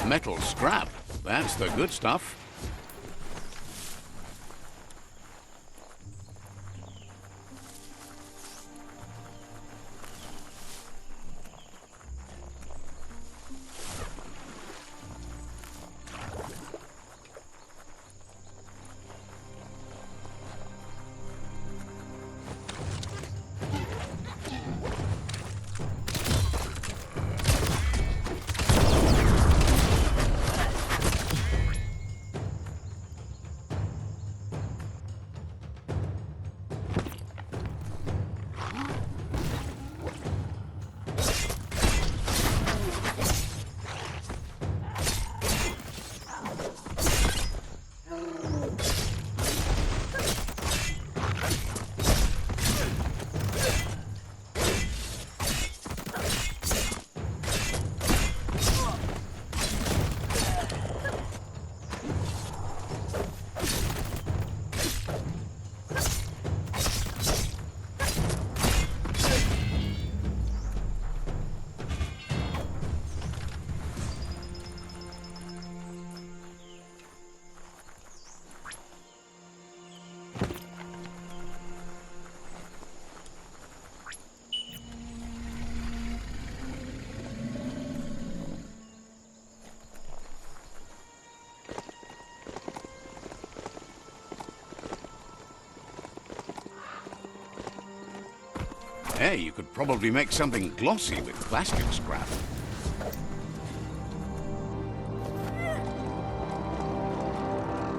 Metal scrap. That's the good stuff. Hey, you could probably make something glossy with plastic scrap.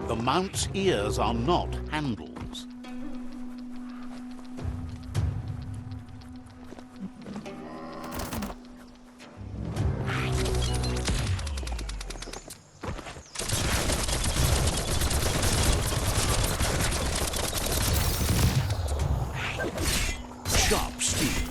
The mount's ears are not handles. Sharp steel.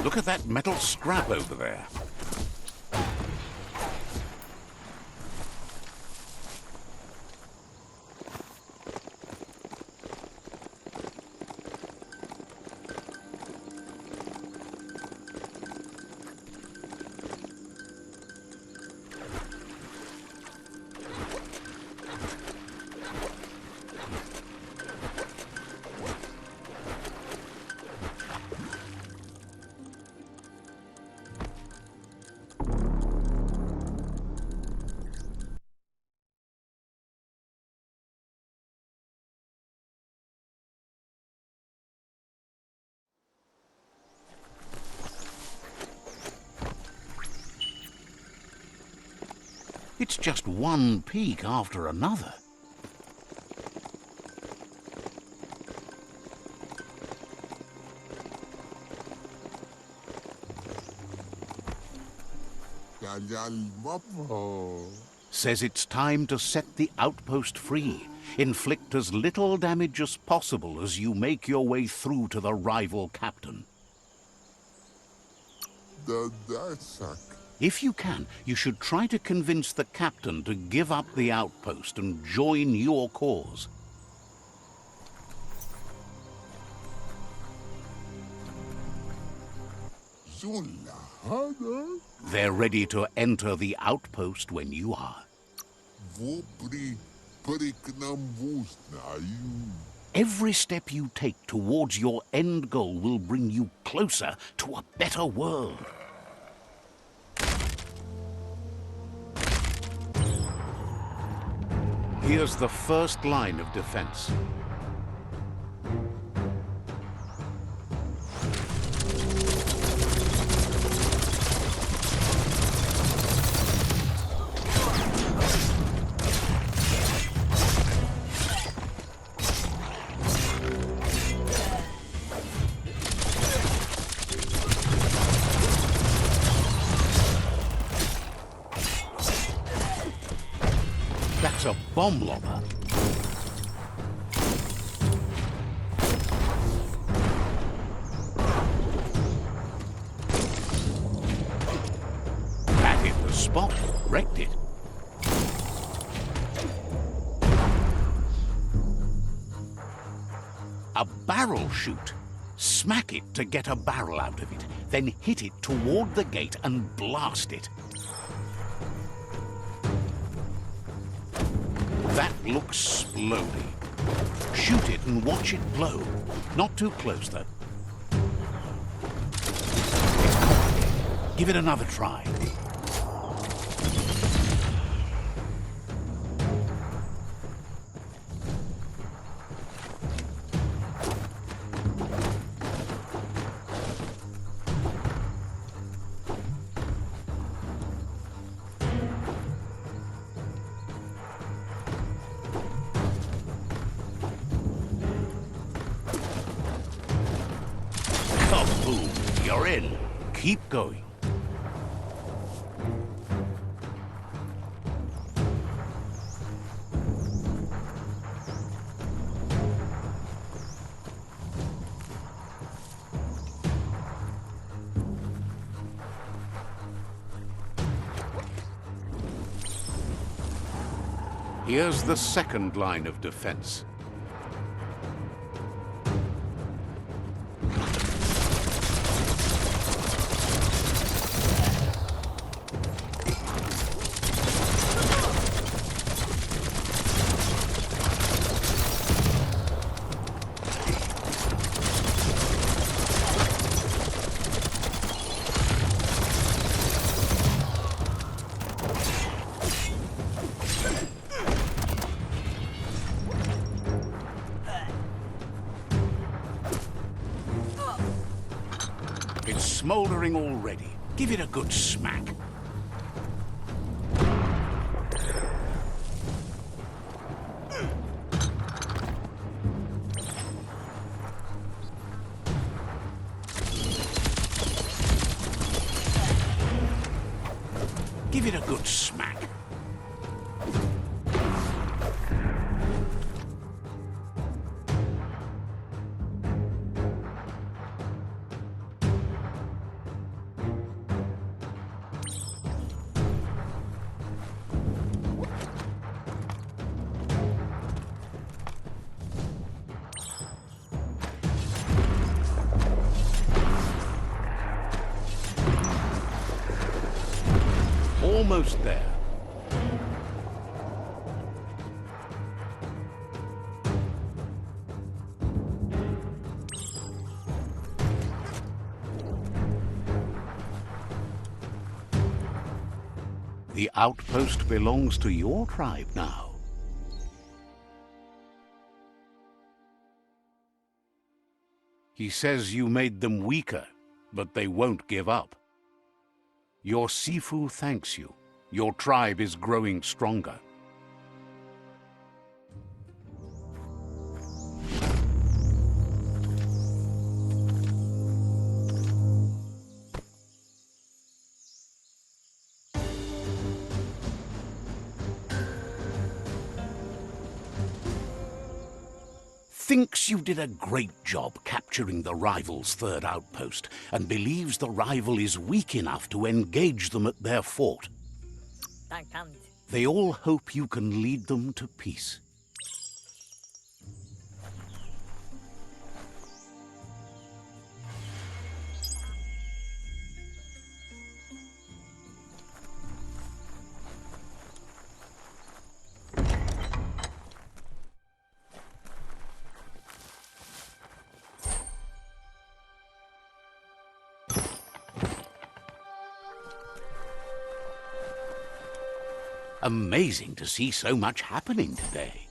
Look at that metal scrap over there. It's just one peak after another. Says it's time to set the outpost free. Inflict as little damage as possible as you make your way through to the rival captain. If you can, you should try to convince the captain to give up the outpost and join your cause. They're ready to enter the outpost when you are. Every step you take towards your end goal will bring you closer to a better world. Here's the first line of defense. That's bomb lobber. That hit the spot, wrecked it. A barrel shoot. Smack it to get a barrel out of it, then hit it toward the gate and blast it. That looks slowly. Shoot it and watch it blow. Not too close, though. It's caught again. Give it another try. Boom, you're in. Keep going. Here's the second line of defense. It's smoldering already. Give it a good smack. Give it a good smack. Almost there. The outpost belongs to your tribe now. He says you made them weaker, but they won't give up. Your Sifu thanks you. Your tribe is growing stronger. Thinks you did a great job capturing the rival's third outpost, and believes the rival is weak enough to engage them at their fort. They all hope you can lead them to peace. Amazing to see so much happening today.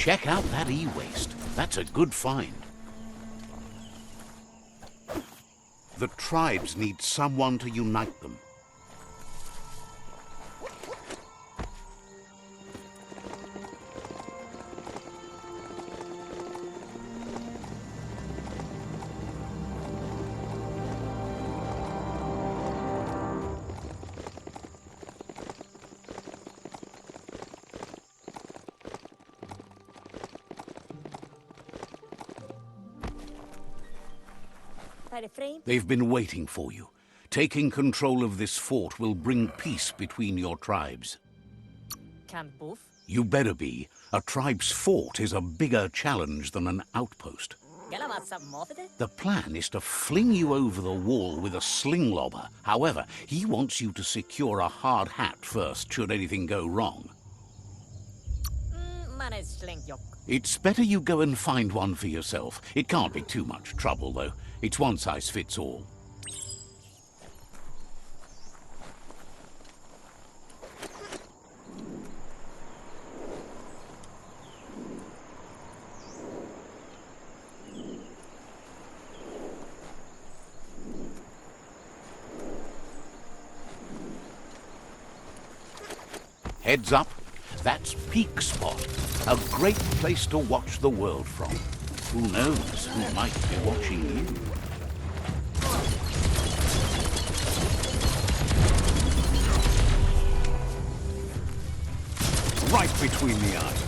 Check out that e-waste. That's a good find. The tribes need someone to unite them. They've been waiting for you. Taking control of this fort will bring peace between your tribes. You better be. A tribe's fort is a bigger challenge than an outpost. The plan is to fling you over the wall with a sling lobber. However, he wants you to secure a hard hat first, should anything go wrong. It's better you go and find one for yourself. It can't be too much trouble, though. It's one size fits all. Heads up, that's Peak Spot, a great place to watch the world from. Who knows who might be watching you? Right between the eyes.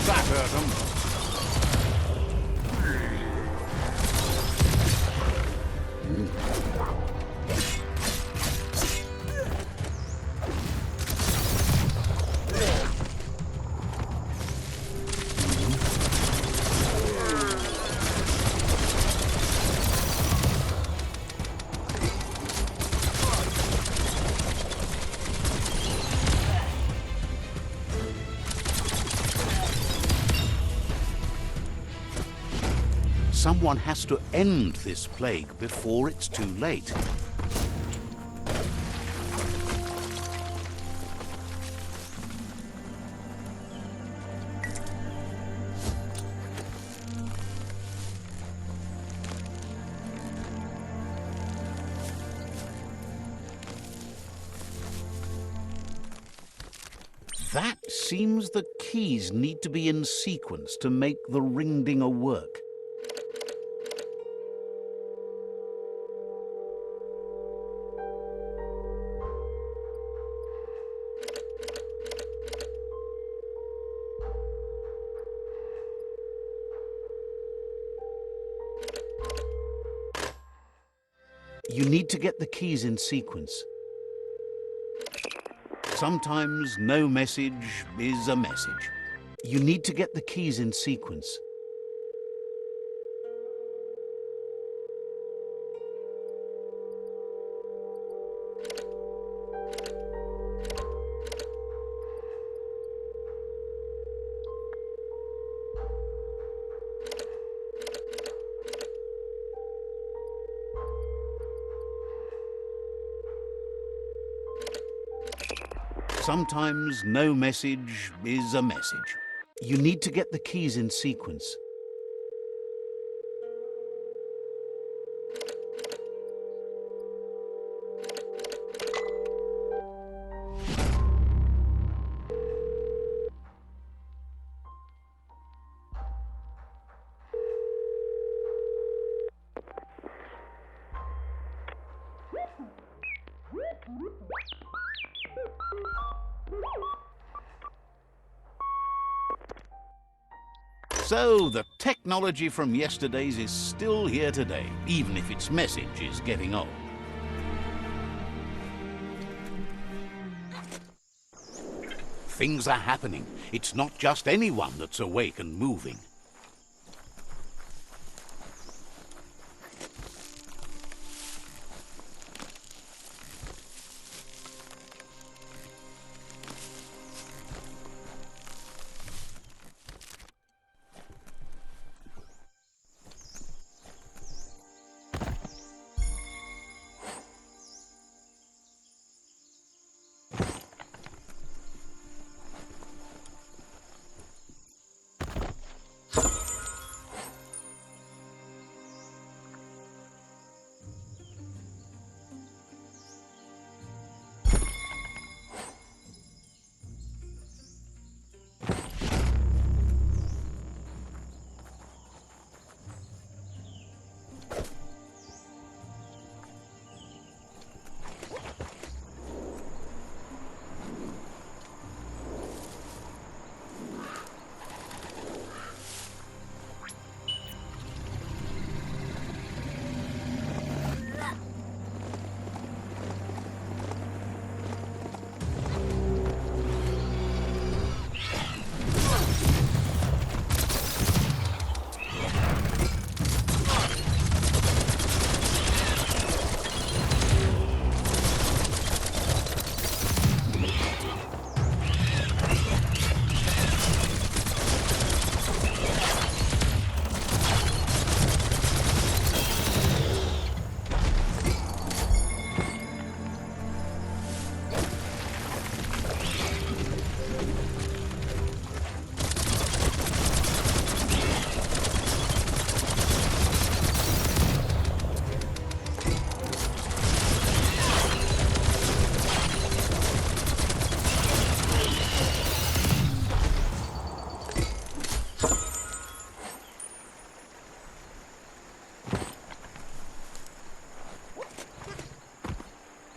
That hurt him. Someone has to end this plague before it's too late. That seems the keys need to be in sequence to make the ring-dinger work. You need to get the keys in sequence. Sometimes no message is a message. You need to get the keys in sequence. Sometimes no message is a message. You need to get the keys in sequence. So, the technology from yesterday's is still here today, even if its message is getting old. Things are happening. It's not just anyone that's awake and moving.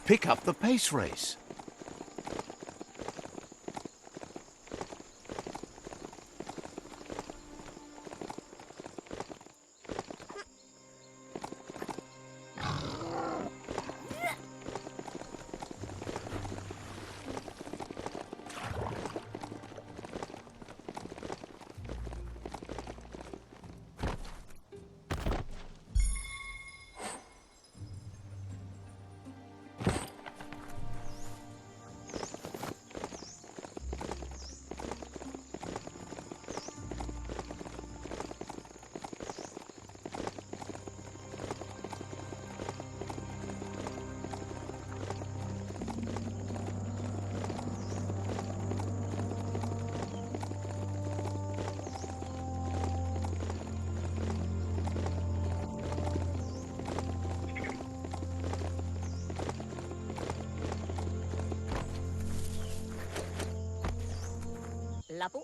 pick up the pace race.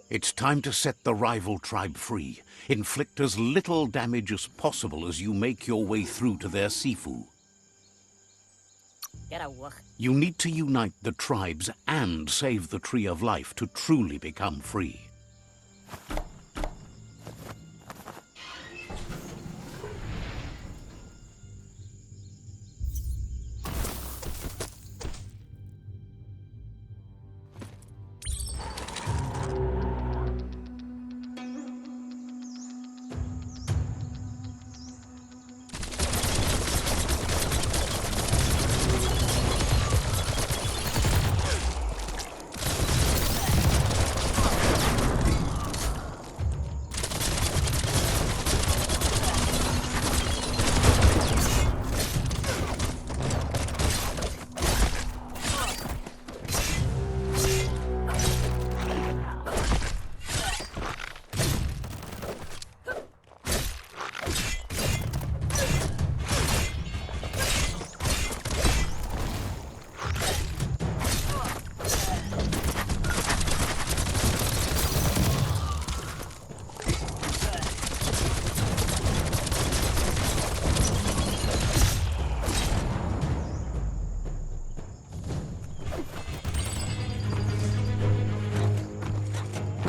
It's time to set the rival tribe free. Inflict as little damage as possible as you make your way through to their Sifu. You need to unite the tribes and save the Tree of Life to truly become free.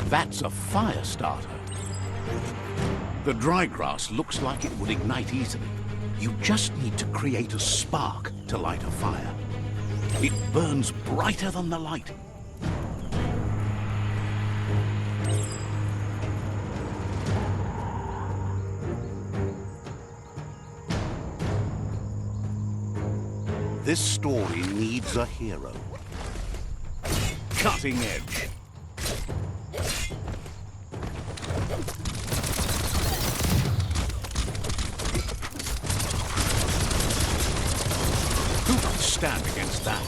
That's a fire starter. The dry grass looks like it would ignite easily. You just need to create a spark to light a fire. It burns brighter than the light. This story needs a hero. Cutting edge. Who can stand against that?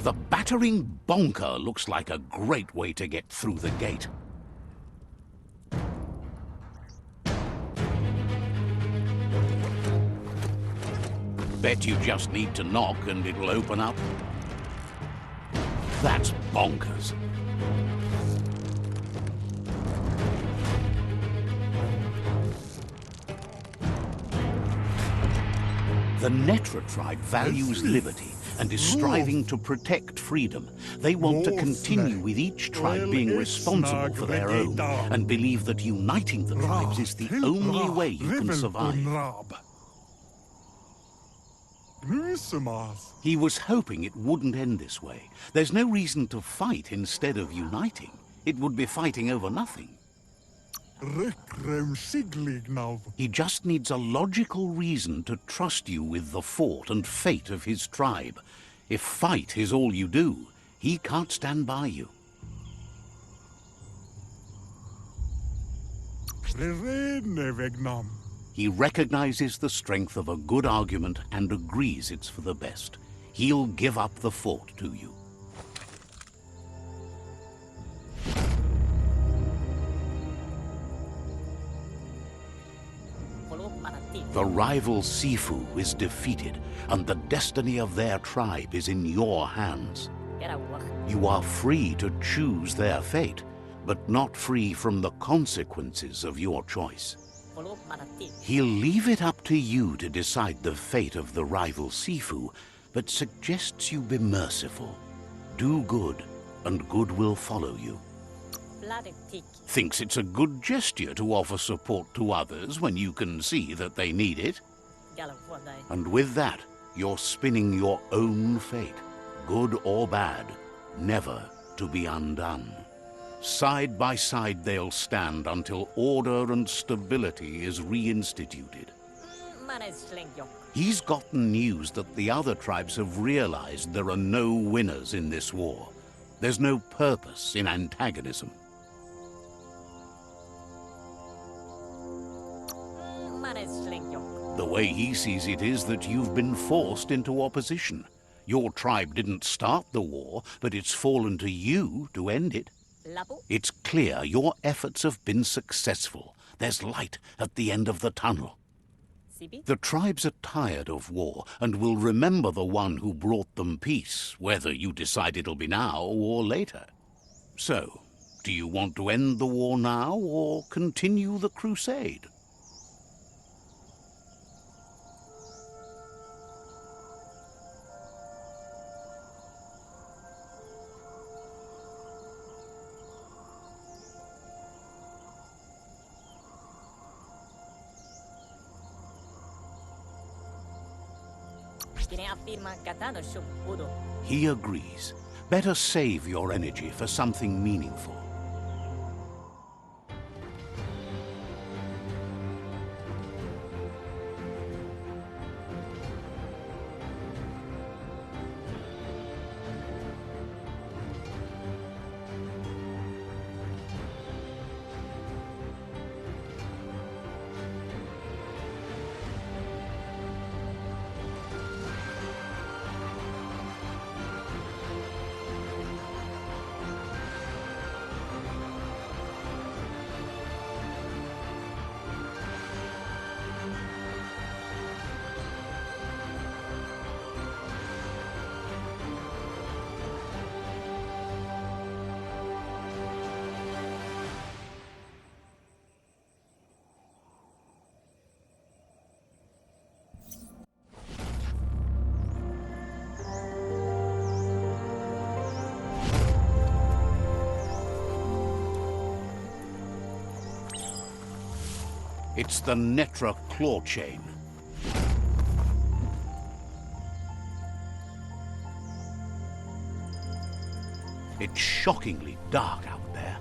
The battering bonker looks like a great way to get through the gate. Bet you just need to knock and it'll open up. That's bonkers. The Netra tribe values liberty and is striving to protect freedom. They want to continue with each tribe being responsible for their own and believe that uniting the tribes is the only way you can survive. He was hoping it wouldn't end this way. There's no reason to fight instead of uniting. It would be fighting over nothing. He just needs a logical reason to trust you with the fort and fate of his tribe. If fight is all you do, he can't stand by you. He recognizes the strength of a good argument and agrees it's for the best. He'll give up the fort to you. The rival Sifu is defeated, and the destiny of their tribe is in your hands. You are free to choose their fate, but not free from the consequences of your choice. He'll leave it up to you to decide the fate of the rival Sifu, but suggests you be merciful. Do good, and good will follow you. Thinks it's a good gesture to offer support to others when you can see that they need it. And with that, you're spinning your own fate, good or bad, never to be undone. Side by side they'll stand until order and stability is reinstituted. He's gotten news that the other tribes have realized there are no winners in this war. There's no purpose in antagonism. The way he sees it is that you've been forced into opposition. Your tribe didn't start the war, but it's fallen to you to end it. It's clear your efforts have been successful. There's light at the end of the tunnel. The tribes are tired of war and will remember the one who brought them peace, whether you decide it'll be now or later. So, do you want to end the war now or continue the crusade? He agrees. Better save your energy for something meaningful. It's the Netra claw chain. It's shockingly dark out there.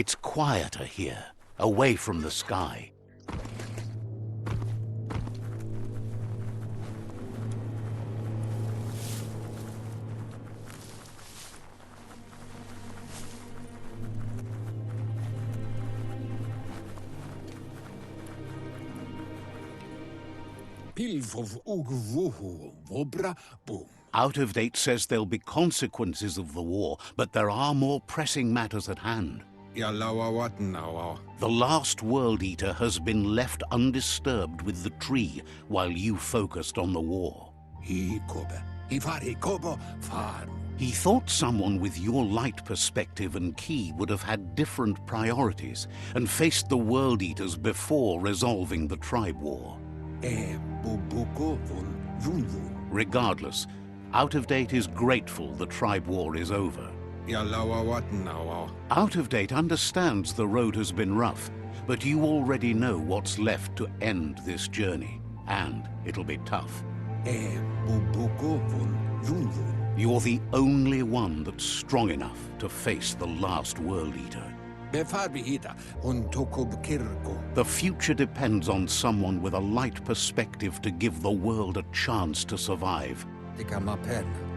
It's quieter here, away from the sky. Out of Date says there'll be consequences of the war, but there are more pressing matters at hand. The last World Eater has been left undisturbed with the tree while you focused on the war. He thought someone with your light perspective and key would have had different priorities and faced the World Eaters before resolving the tribe war. Regardless, Out of Date is grateful the tribe war is over. Out of Date understands the road has been rough, but you already know what's left to end this journey, and it'll be tough. You're the only one that's strong enough to face the last World Eater. The future depends on someone with a light perspective to give the world a chance to survive.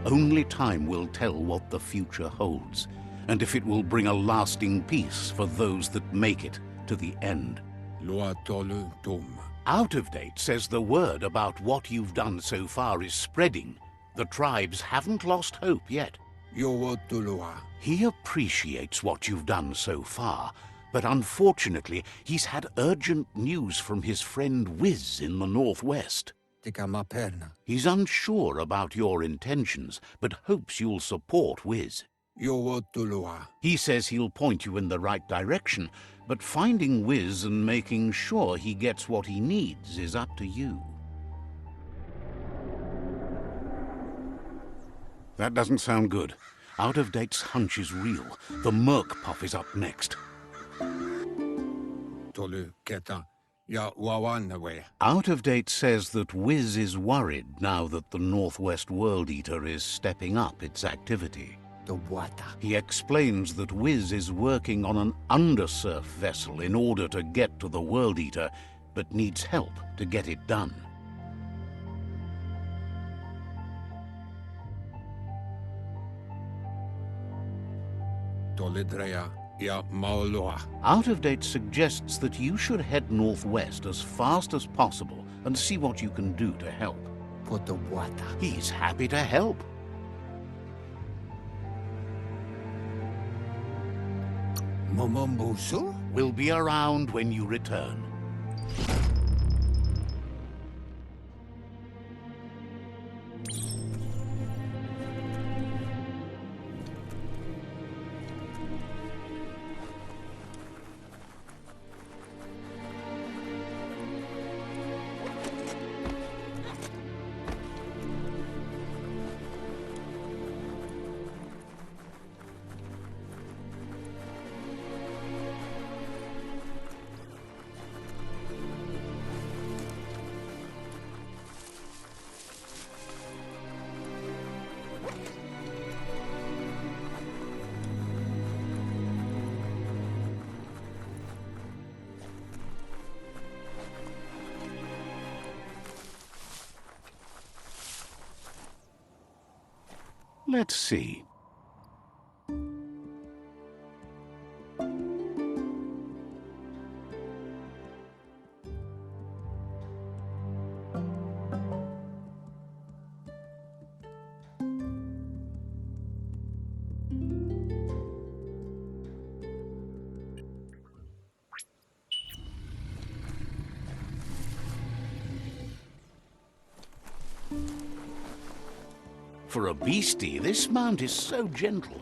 Only time will tell what the future holds, and if it will bring a lasting peace for those that make it to the end. Out of Date says the word about what you've done so far is spreading. The tribes haven't lost hope yet. He appreciates what you've done so far, but unfortunately, he's had urgent news from his friend Wiz in the northwest. He's unsure about your intentions, but hopes you'll support Wiz. He says he'll point you in the right direction, but finding Wiz and making sure he gets what he needs is up to you. That doesn't sound good. Out of Date's hunch is real. The Merc Puff is up next. Out of Date says that Wiz is worried now that the Northwest World Eater is stepping up its activity. He explains that Wiz is working on an undersurf vessel in order to get to the World Eater, but needs help to get it done. Out of Date suggests that you should head northwest as fast as possible and see what you can do to help. He's happy to help. We'll be around when you return. Let's see. For a beastie, this mount is so gentle.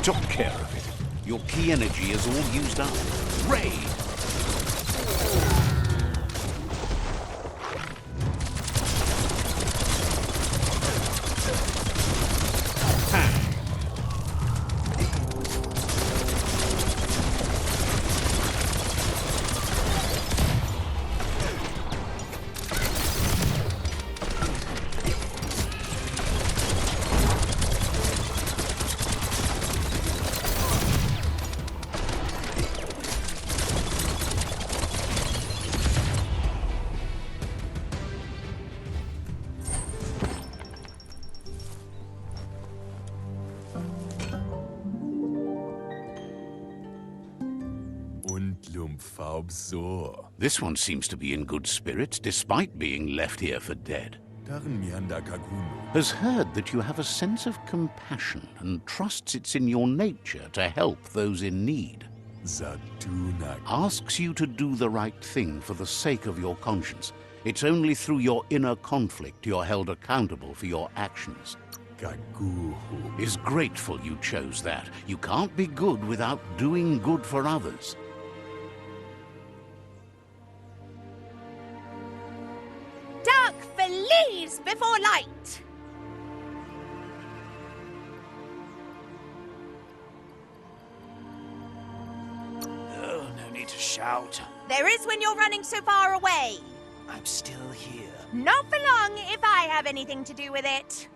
Took care of it. Your key energy is all used up. Raid! This one seems to be in good spirits, despite being left here for dead. Has heard that you have a sense of compassion and trusts it's in your nature to help those in need. Asks you to do the right thing for the sake of your conscience. It's only through your inner conflict you're held accountable for your actions. Is grateful you chose that. You can't be good without doing good for others. Dark flees before light! Oh, no need to shout. There is when you're running so far away. I'm still here. Not for long if I have anything to do with it.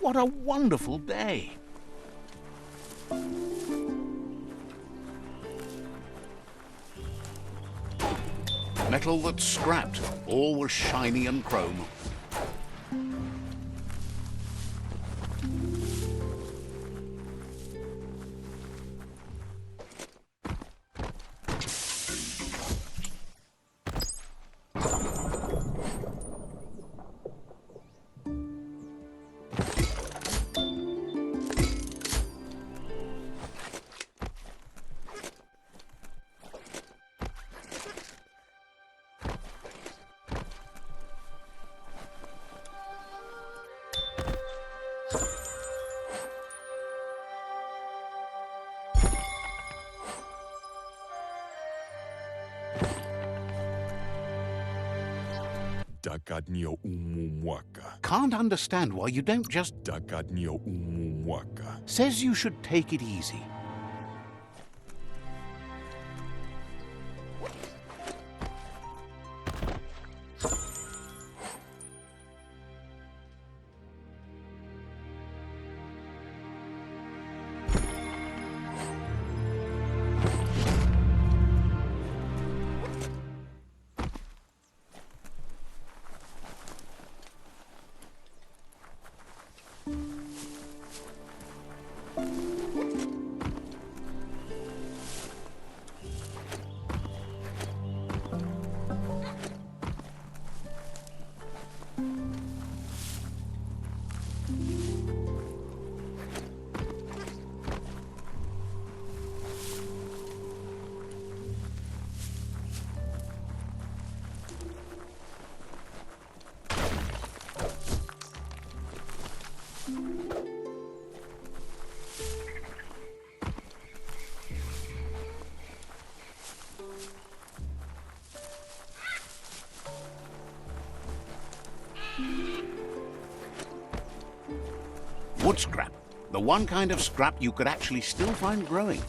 What a wonderful day! Metal that's scrapped, all was shiny and chrome. Can't understand why you don't just... Says you should take it easy. Wood scrap. The one kind of scrap you could actually still find growing.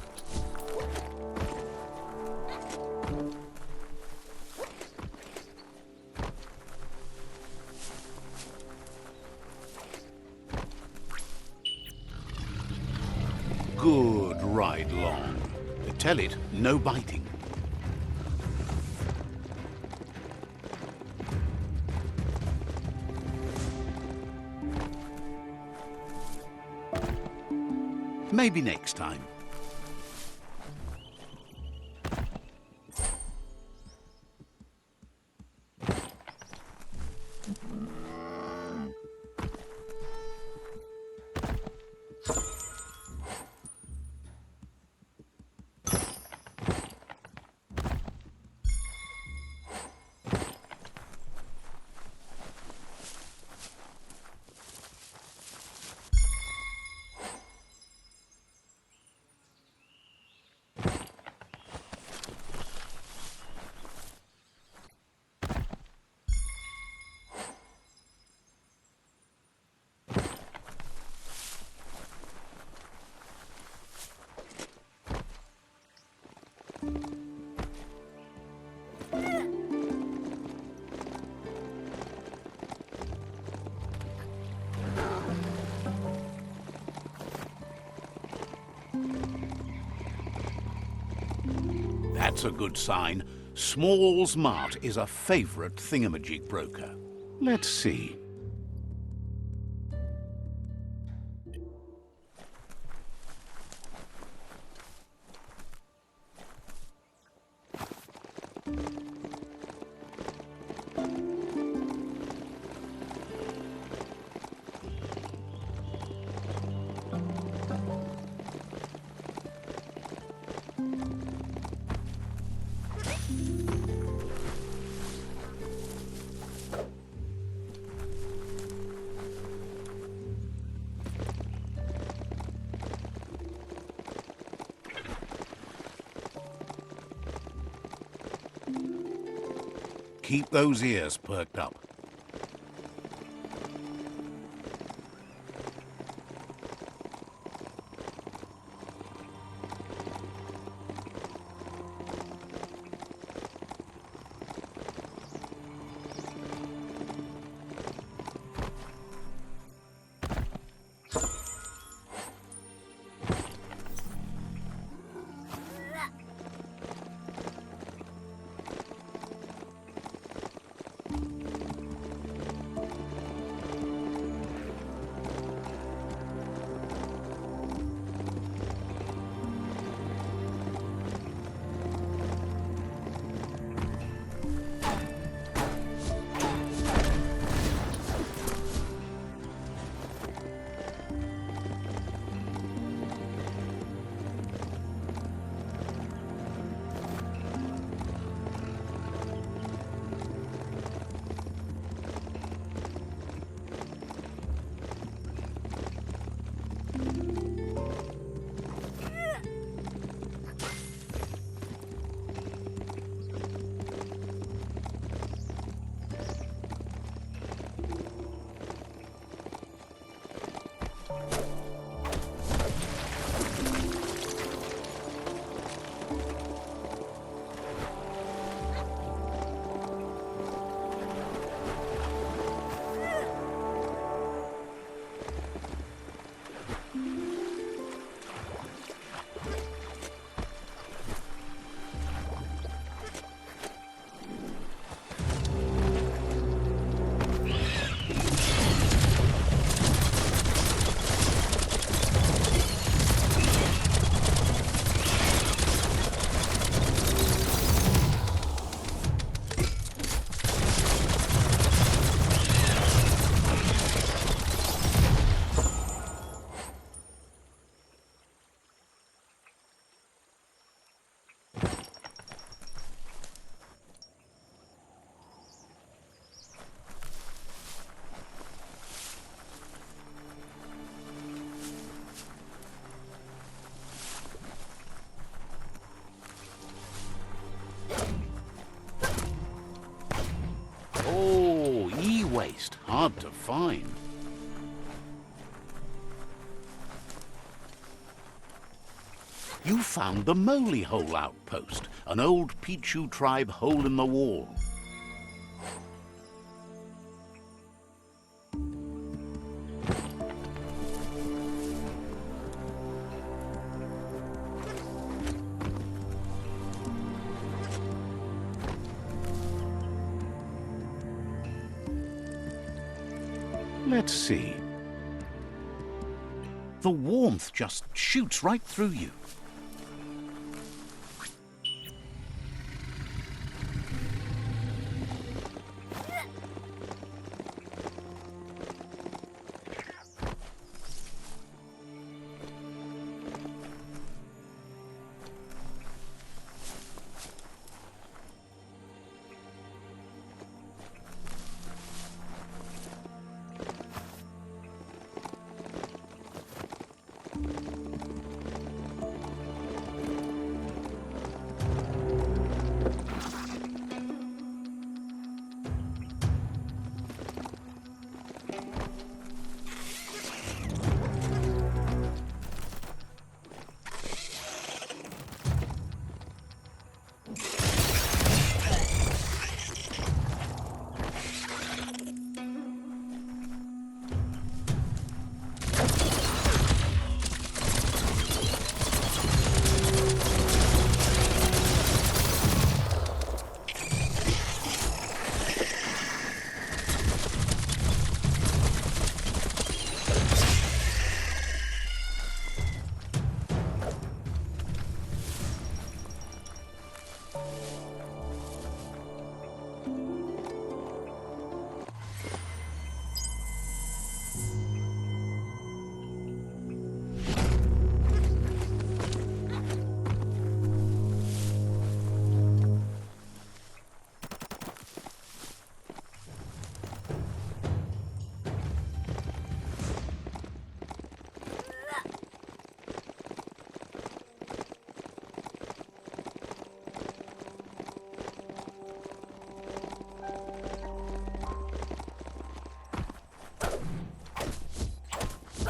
Good ride long. Tell it, no biting. Maybe next time. That's a good sign. Small's Mart is a favorite thingamajig broker. Let's see. Keep those ears perked up. Oh, e-waste. Hard to find. You found the Moly Hole outpost, an old Pichu tribe hole in the wall. Let's see. The warmth just shoots right through you.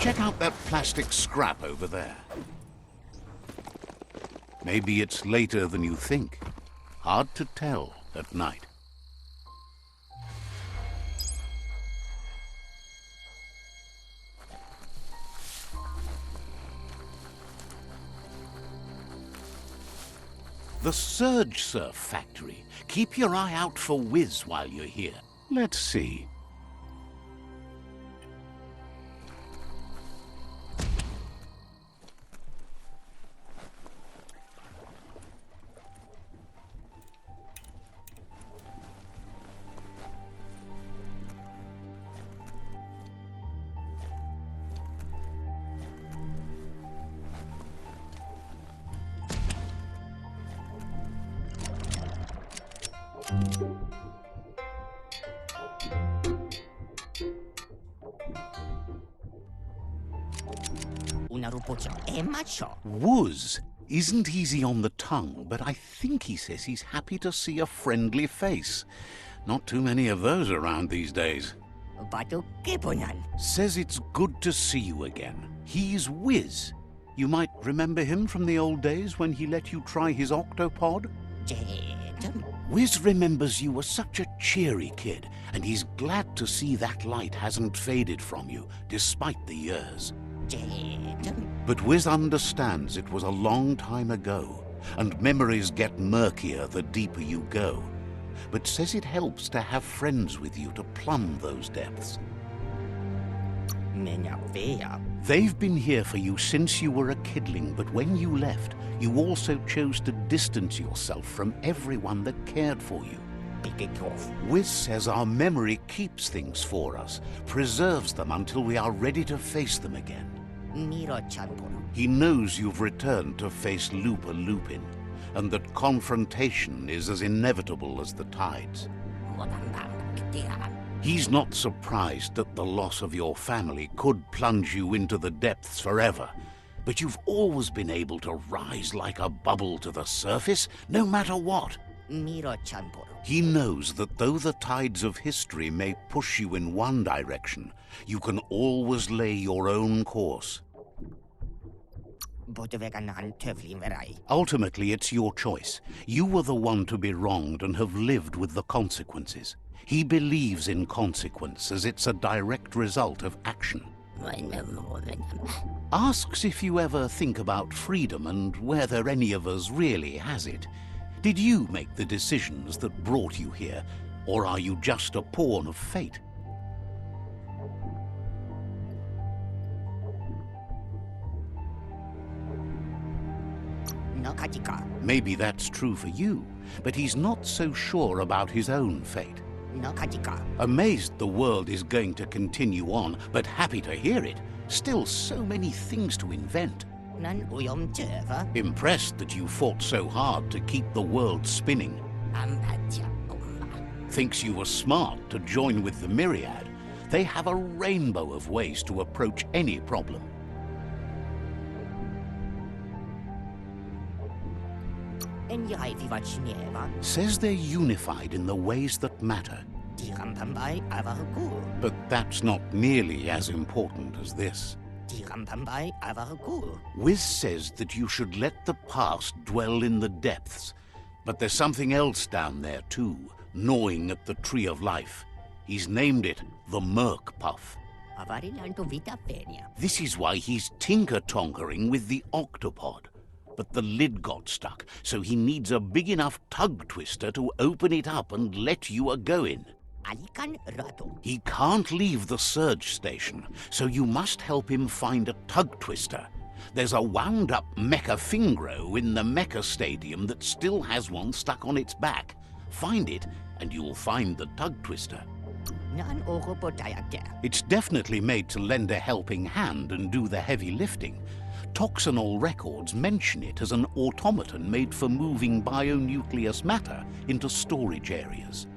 Check out that plastic scrap over there. Maybe it's later than you think. Hard to tell at night. The Surge Surf Factory. Keep your eye out for Wiz while you're here. Let's see. Wuz isn't easy on the tongue, but I think he says he's happy to see a friendly face. Not too many of those around these days. Says it's good to see you again. He's Wiz. You might remember him from the old days when he let you try his octopod? Wiz remembers you were such a cheery kid, and he's glad to see that light hasn't faded from you, despite the years. But Wiz understands it was a long time ago, and memories get murkier the deeper you go, but says it helps to have friends with you to plumb those depths. They've been here for you since you were a kidling, but when you left, you also chose to distance yourself from everyone that cared for you. Wiz says our memory keeps things for us, preserves them until we are ready to face them again. He knows you've returned to face Looper Lupin, and that confrontation is as inevitable as the tides. He's not surprised that the loss of your family could plunge you into the depths forever, but you've always been able to rise like a bubble to the surface, no matter what. He knows that though the tides of history may push you in one direction, you can always lay your own course. Ultimately, it's your choice. You were the one to be wronged and have lived with the consequences. He believes in consequence as it's a direct result of action. Asks if you ever think about freedom and whether any of us really has it. Did you make the decisions that brought you here, or are you just a pawn of fate? Maybe that's true for you, but he's not so sure about his own fate. Amazed the world is going to continue on, but happy to hear it. Still so many things to invent. Impressed that you fought so hard to keep the world spinning. Thinks you were smart to join with the Myriad. They have a rainbow of ways to approach any problem. Says they're unified in the ways that matter. But that's not nearly as important as this. Wiz says that you should let the past dwell in the depths, but there's something else down there too, gnawing at the Tree of Life. He's named it the Merc Puff. This is why he's tinker-tonkering with the octopod. But the lid got stuck, so he needs a big enough tug twister to open it up and let you a-go-in. He can't leave the Surge Station, so you must help him find a tug twister. There's a wound-up Mecha Fingro in the Mecha Stadium that still has one stuck on its back. Find it, and you'll find the tug twister. It's definitely made to lend a helping hand and do the heavy lifting. Toxanol records mention it as an automaton made for moving bionucleus matter into storage areas.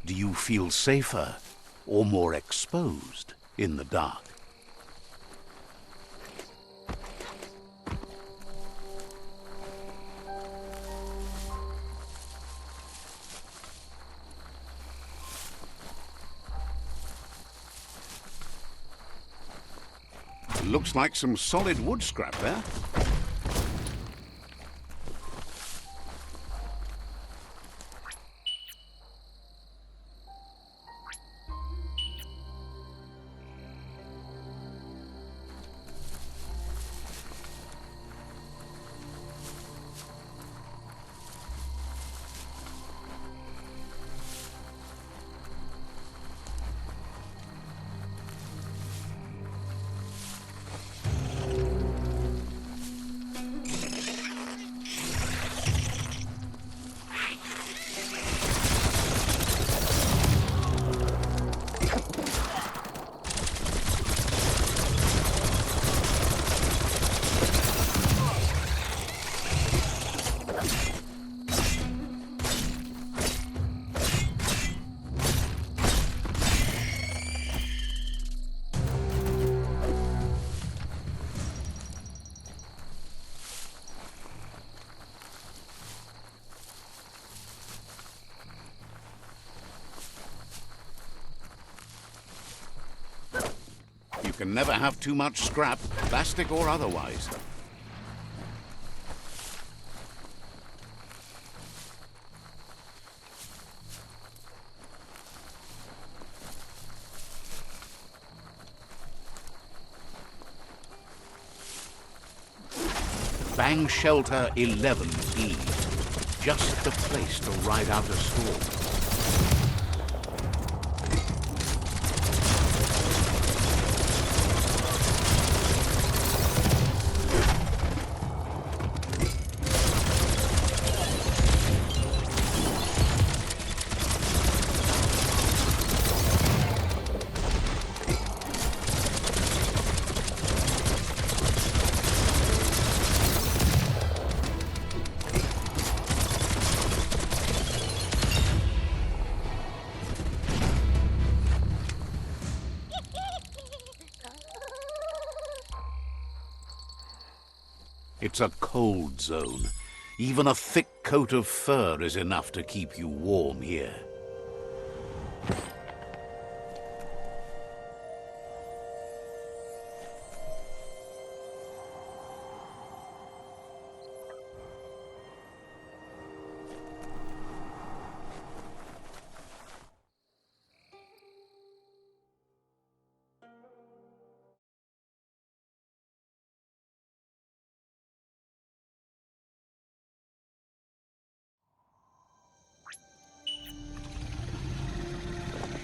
Do you feel safer or more exposed in the dark? Looks like some solid wood scrap there. You can never have too much scrap, plastic or otherwise. Bang Shelter 11E. Just the place to ride out a storm. It's a cold zone. Even a thick coat of fur is enough to keep you warm here.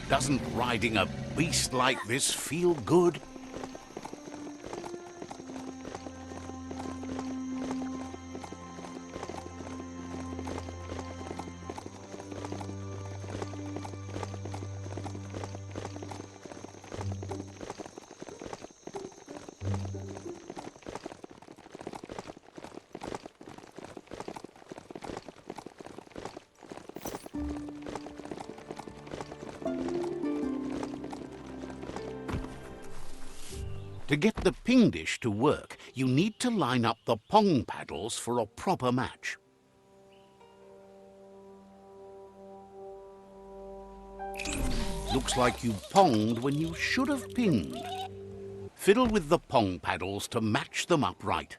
Doesn't riding a beast like this feel good? To get the ping dish to work, you need to line up the pong paddles for a proper match. Looks like you ponged when you should have pinged. Fiddle with the pong paddles to match them up right.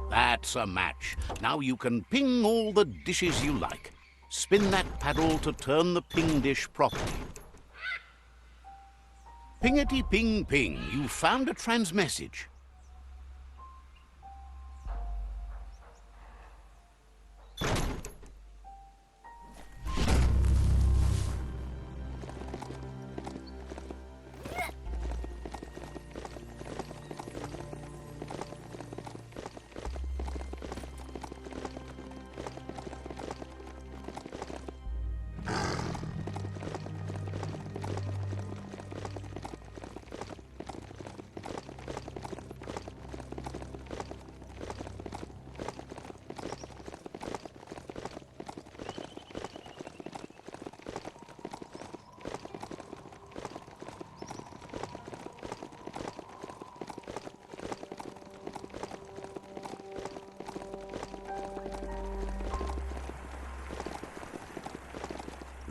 That's a match. Now you can ping all the dishes you like. Spin that paddle to turn the ping dish properly. Pingety ping ping, you found a transmessage.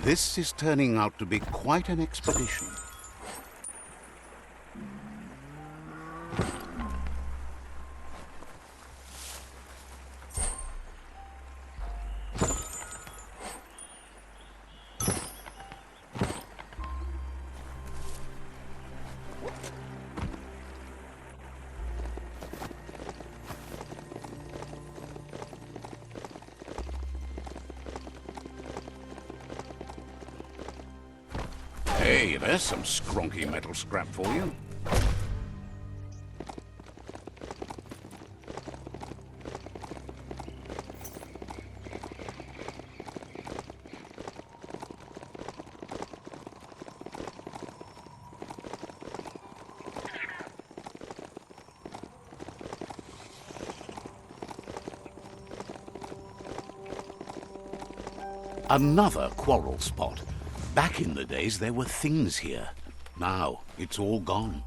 This is turning out to be quite an expedition. Hey, there's some scronky metal scrap for you. Another quarrel spot. Back in the days, there were things here. Now, it's all gone.